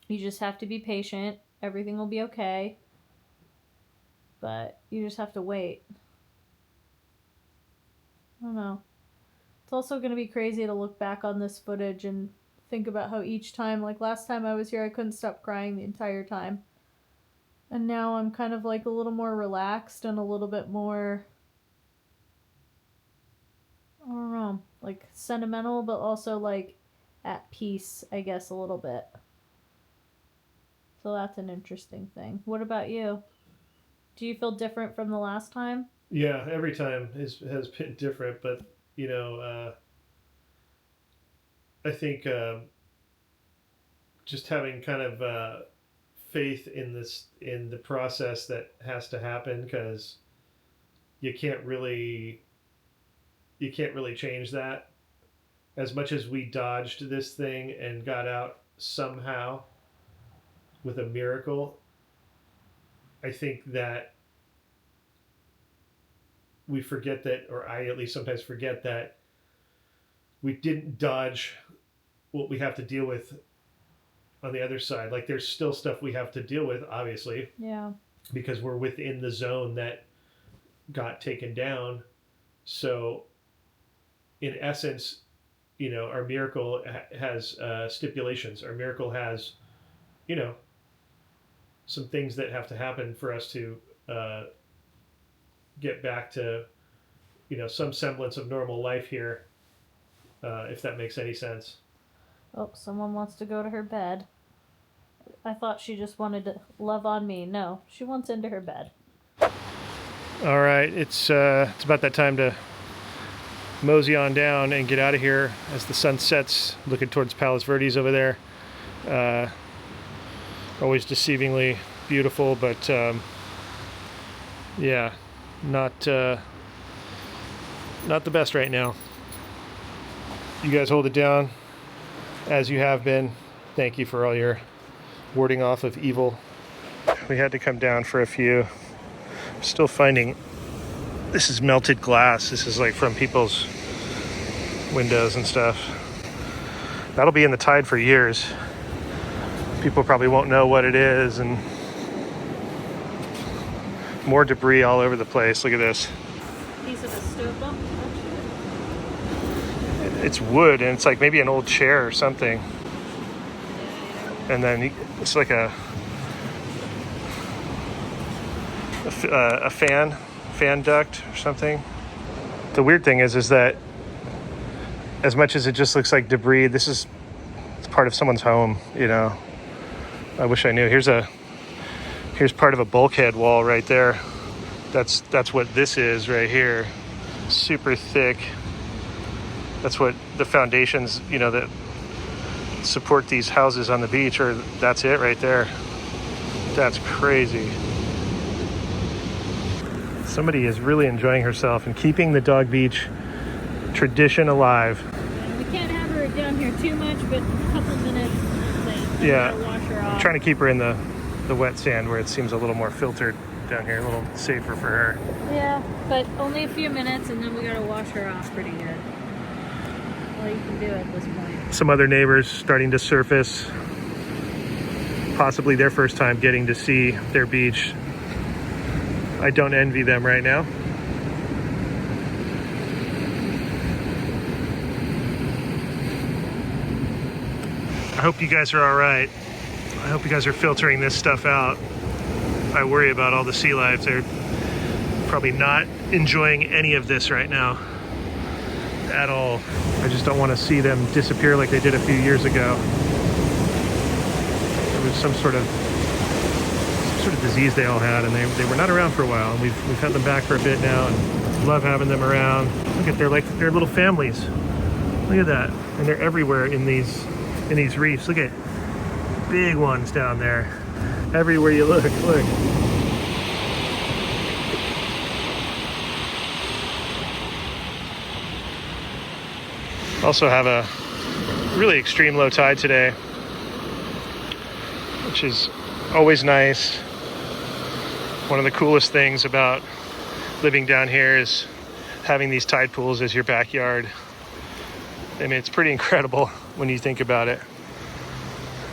you just have to be patient. Everything will be okay. But you just have to wait. I don't know. It's also going to be crazy to look back on this footage and think about how each time, like last time I was here, I couldn't stop crying the entire time. And now I'm kind of like a little more relaxed and a little bit more, I don't know, like sentimental, but also like at peace, I guess, a little bit. So that's an interesting thing. What about you? Do you feel different from the last time? Yeah, every time has been different, but I think just having kind of faith in the process that has to happen, because you can't really change that. As much as we dodged this thing and got out somehow with a miracle, I think that we forget that, or I at least sometimes forget that we didn't dodge what we have to deal with on the other side. Like, there's still stuff we have to deal with, obviously. Yeah. Because we're within the zone that got taken down. So, in essence, you know, our miracle has stipulations. Our miracle has, you know, some things that have to happen for us to get back to, you know, some semblance of normal life here, if that makes any sense. Oh, someone wants to go to her bed. I thought she just wanted to love on me. No, she wants into her bed. All right, it's about that time to mosey on down and get out of here as the sun sets, looking towards Palos Verdes over there. Always deceivingly beautiful, but yeah, not the best right now. You guys hold it down as you have been. Thank you for all your warding off of evil. We had to come down for a few. I'm still finding, this is melted glass. This is like from people's windows and stuff. That'll be in the tide for years. People probably won't know what it is, and more debris all over the place. Look at this. Piece of a stove bump. It's wood, and it's like maybe an old chair or something. And then it's like a fan duct or something. The weird thing is that as much as it just looks like debris, it's part of someone's home, you know. I wish I knew. Here's part of a bulkhead wall right there. That's what this is right here. Super thick. That's what the foundations, you know, that support these houses on the beach, or that's it right there. That's crazy. Somebody is really enjoying herself and keeping the dog beach tradition alive. And we can't have her down here too much, but a couple minutes. Yeah, wash her off. I'm trying to keep her in the wet sand where it seems a little more filtered down here, a little safer for her. Yeah, but only a few minutes, and then we gotta wash her off pretty good. All you can do at this point. Some other neighbors starting to surface, possibly their first time getting to see their beach. I don't envy them right now. I hope you guys are all right. I hope you guys are filtering this stuff out. I worry about all the sea life. They're probably not enjoying any of this right now at all. I just don't want to see them disappear like they did a few years ago. There was some sort of disease they all had, and they were not around for a while. And we've had them back for a bit now, and love having them around. Look at, they're little families. Look at that. And they're everywhere in these reefs. Look at big ones down there. Everywhere you look. Also have a really extreme low tide today, which is always nice. One of the coolest things about living down here is having these tide pools as your backyard. I mean, it's pretty incredible when you think about it.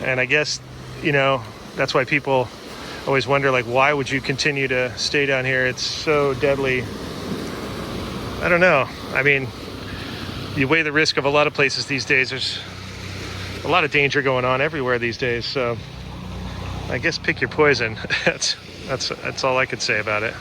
And I guess, you know, that's why people always wonder, like, why would you continue to stay down here? It's so deadly. I don't know. I mean, you weigh the risk of a lot of places these days. There's a lot of danger going on everywhere these days. So I guess pick your poison. That's all I could say about it.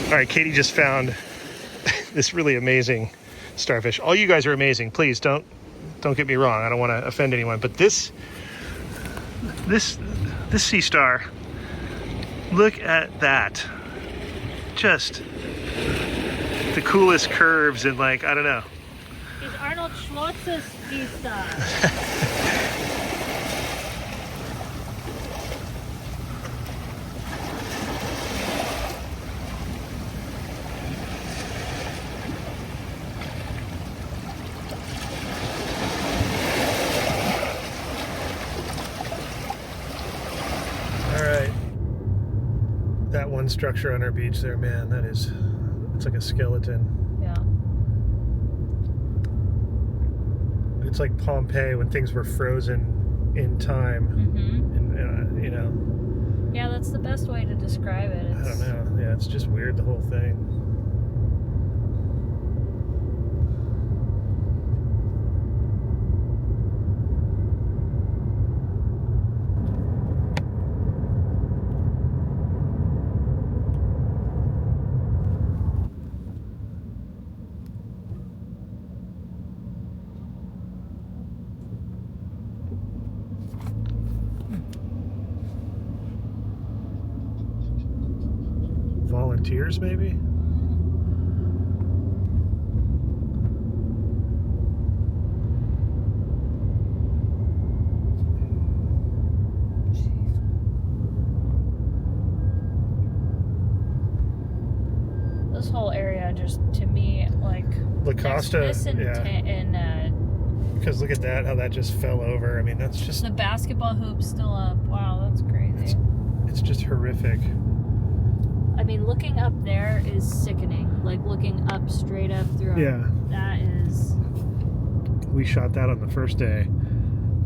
All right, Katie just found this really amazing starfish. All you guys are amazing. Please don't get me wrong. I don't want to offend anyone, but this sea star, look at that. Just the coolest curves and like, I don't know. It's Arnold Schwarzenegger's sea star. That one structure on our beach there, man, it's like a skeleton. Yeah. It's like Pompeii when things were frozen in time. And, you know. Yeah, that's the best way to describe it. I don't know. Yeah, it's just weird, the whole thing. Volunteers, maybe? This whole area just, to me, like... La Costa, because look at that, how that just fell over. I mean, that's just... The basketball hoop's still up. Wow, that's crazy. It's just horrific. I mean, looking up there is sickening. Like, looking up, straight up through. Yeah. That is... We shot that on the first day.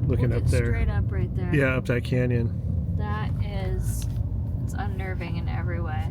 Looking up there. Straight up right there. Yeah, up that canyon. That is... It's unnerving in every way.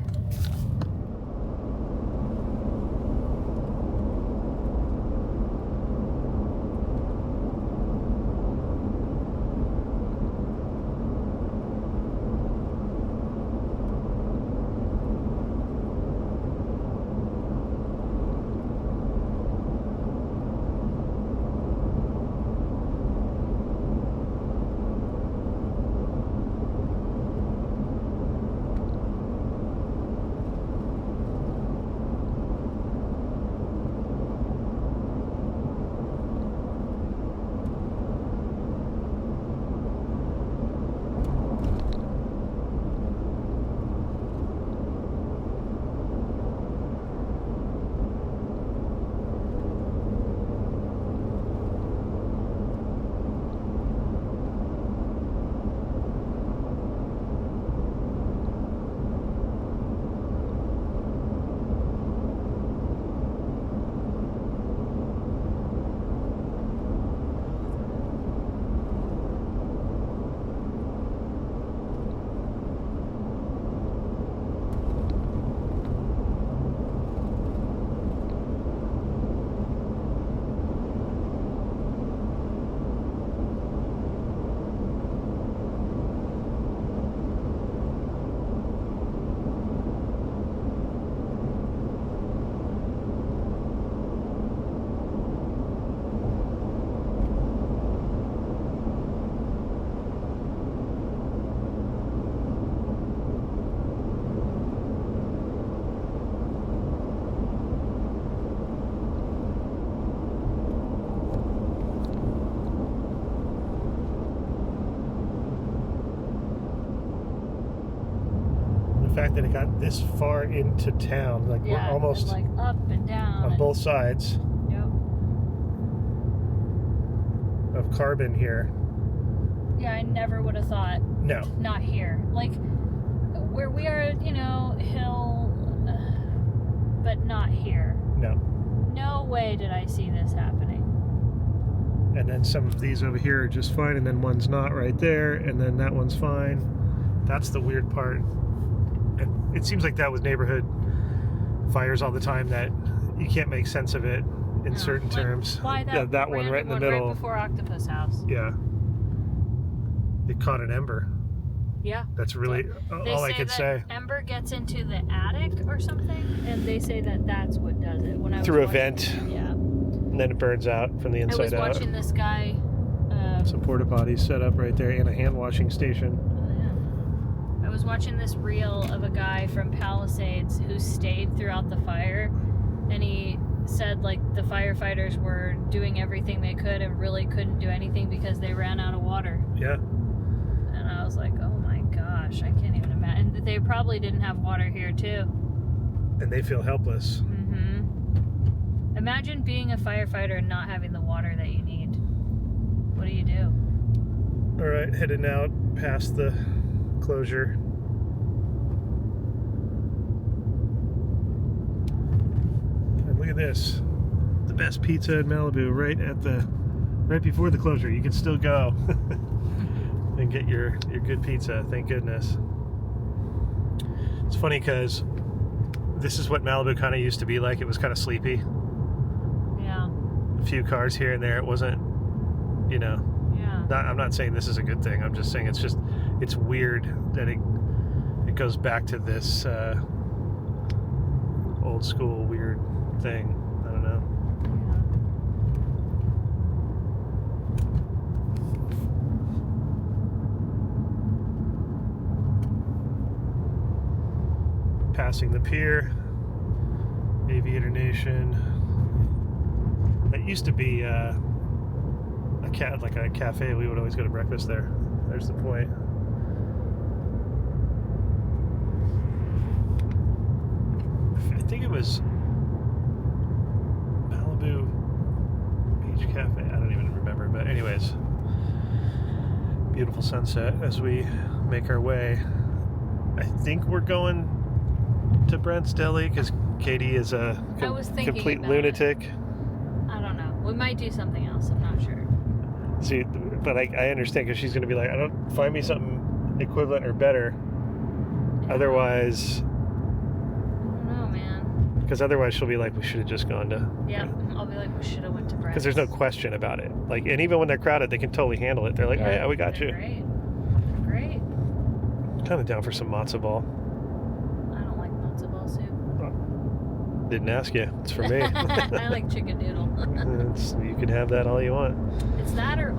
The fact that it got this far into town, like we're almost like up and down on both sides of carbon here. Yeah, I never would have thought. No. Not here. Like, where we are, you know, hill, but not here. No. No way did I see this happening. And then some of these over here are just fine, and then one's not right there, and then that one's fine. That's the weird part. And it seems like that with neighborhood fires all the time, that you can't make sense of it in certain terms. Why that, that one right in the middle. Right before Octopus House. Yeah. It caught an ember. Yeah. That's really all I could say. Ember gets into the attic or something, and they say that that's what does it. When I Through a vent. Yeah. And then it burns out from the inside out. I was watching this guy. Some porta potties set up right there and a hand washing station. Oh, yeah. I was watching this reel of a guy from Palisades who stayed throughout the fire, and he said like the firefighters were doing everything they could and really couldn't do anything because they ran out of water. Yeah. And I was like, oh my gosh, I can't even imagine. And they probably didn't have water here too. And they feel helpless. Mm-hmm. Imagine being a firefighter and not having the water that you need. What do you do? All right, heading out past the closure. And look at this. The best pizza in Malibu right before the closure. You can still go and get your good pizza, thank goodness. It's funny because this is what Malibu kind of used to be like. It was kind of sleepy. Yeah. A few cars here and there. It wasn't, you know. Yeah. I'm not saying this is a good thing. I'm just saying it's weird that it goes back to this old school weird thing. I don't know. Passing the pier, Aviator Nation. That used to be like a cafe. We would always go to breakfast there. There's the point. I think it was Malibu Beach Cafe. I don't even remember. But anyways, beautiful sunset as we make our way. I think we're going to Brent's Deli because Katie is a complete lunatic. I don't know. We might do something else. I'm not sure. See, but I understand because she's going to be like, I don't find me something equivalent or better. Yeah. Otherwise, I don't know, man. Because otherwise she'll be like, we should have just gone to. Yeah, I'll be like, we should have went to Brent's. Because there's no question about it. Like, and even when they're crowded, they can totally handle it. They're like, oh yeah, we got you. Great. Great. Kind of down for some matzo ball. I don't like matzo ball soup. Didn't ask you. It's for me. I like chicken noodle. You can have that all you want. It's that or